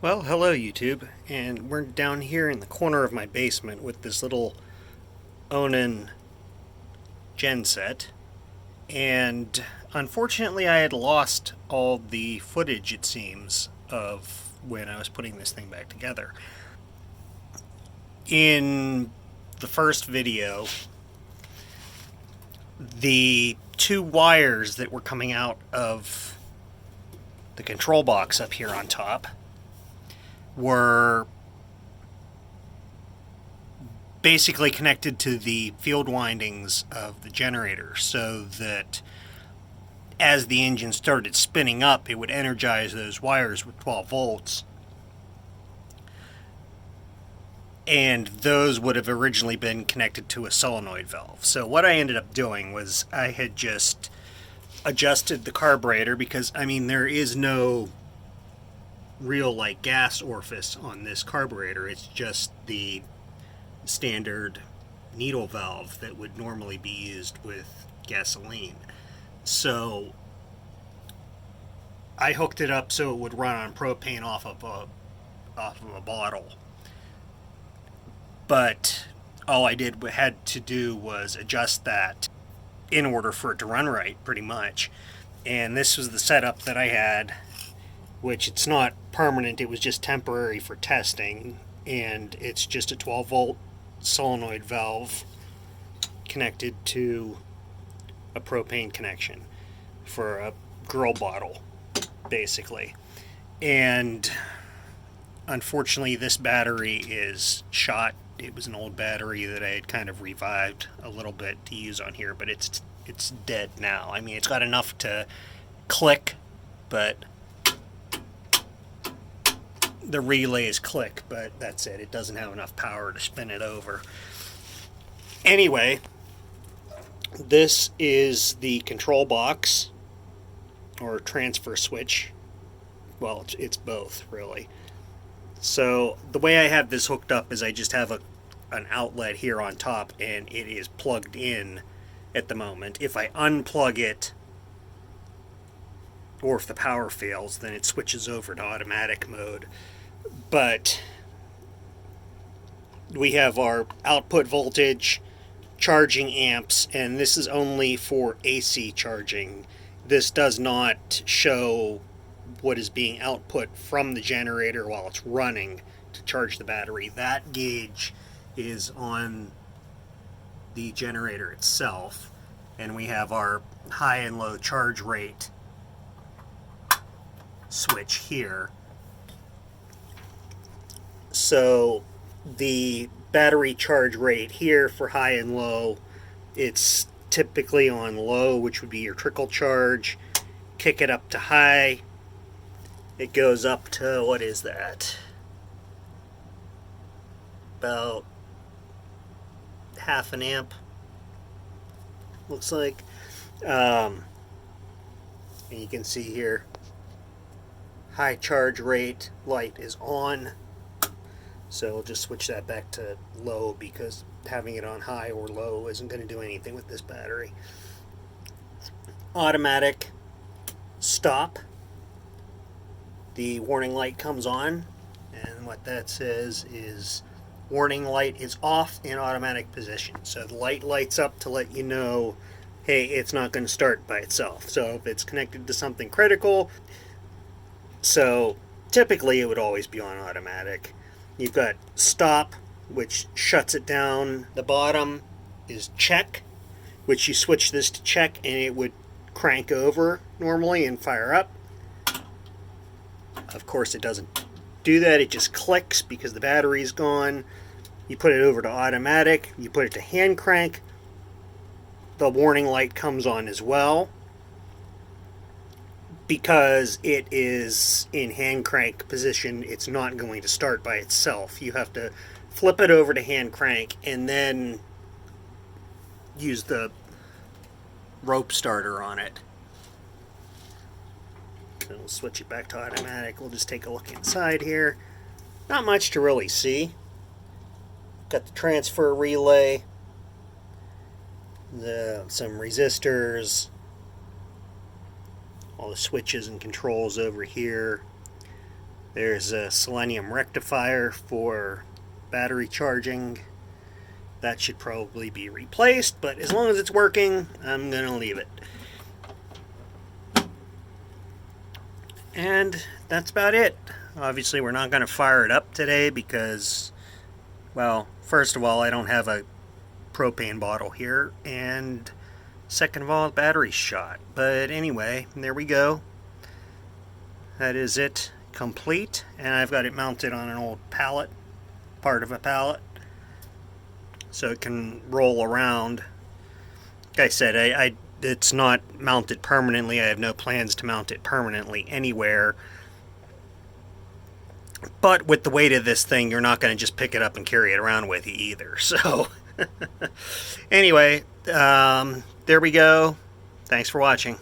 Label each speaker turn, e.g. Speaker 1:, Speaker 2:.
Speaker 1: Well, hello YouTube, and we're down here in the corner of my basement with this little Onan Genset, and unfortunately I had lost all the footage, it seems, of when I was putting this thing back together. In the first video, the two wires that were coming out of the control box up here on top were basically connected to the field windings of the generator so that as the engine started spinning up, it would energize those wires with 12 volts. And those would have originally been connected to a solenoid valve. So what I ended up doing was I had just adjusted the carburetor because, I mean, there is no real like gas orifice on this carburetor. It's just the standard needle valve that would normally be used with gasoline. So I hooked it up so it would run on propane off of a bottle. But all I had to do was adjust that in order for it to run right, pretty much. And this was the setup that I had, which it's not permanent, it was just temporary for testing. And it's just a 12 volt solenoid valve connected to a propane connection for a grill bottle, basically. And unfortunately, this battery is shot. It was an old battery that I had kind of revived a little bit to use on here, but it's dead now. I mean, it's got enough to click, but the relays click, but that's it. It doesn't have enough power to spin it over. Anyway, this is the control box or transfer switch. Well, it's both, really. So the way I have this hooked up is I just have an outlet here on top, and it is plugged in at the moment. If I unplug it, or if the power fails, then it switches over to automatic mode. But we have our output voltage, charging amps, and this is only for AC charging. This does not show what is being output from the generator while it's running to charge the battery. That gauge is on the generator itself, and we have our high and low charge rate switch here. So the battery charge rate here for high and low, it's typically on low, which would be your trickle charge. Kick it up to high, it goes up to, what is that? About half an amp, looks like. And you can see here, high charge rate light is on. So we'll just switch that back to low because having it on high or low isn't going to do anything with this battery. Automatic stop. The warning light comes on, and what that says is warning light is off in automatic position. So the light lights up to let you know, hey, it's not going to start by itself. So if it's connected to something critical, so typically it would always be on automatic. You've got stop, which shuts it down. The bottom is check, which you switch this to check and it would crank over normally and fire up. Of course, it doesn't do that. It just clicks because the battery's gone. You put it over to automatic. You put it to hand crank. The warning light comes on as well. Because it is in hand crank position, it's not going to start by itself. You have to flip it over to hand crank and then use the rope starter on it. So we'll switch it back to automatic. We'll just take a look inside here. Not much to really see. Got the transfer relay, some resistors, all the switches and controls over here. There's a selenium rectifier for battery charging. That should probably be replaced, but as long as it's working, I'm going to leave it. And that's about it. Obviously, we're not going to fire it up today because, well, first of all, I don't have a propane bottle here, and second of all, the battery's shot. But anyway, there we go. That is it, complete. And I've got it mounted on an old pallet, part of a pallet, so it can roll around. Like I said, it's not mounted permanently. I have no plans to mount it permanently anywhere. But with the weight of this thing, you're not going to just pick it up and carry it around with you either. So, anyway, there we go. Thanks for watching.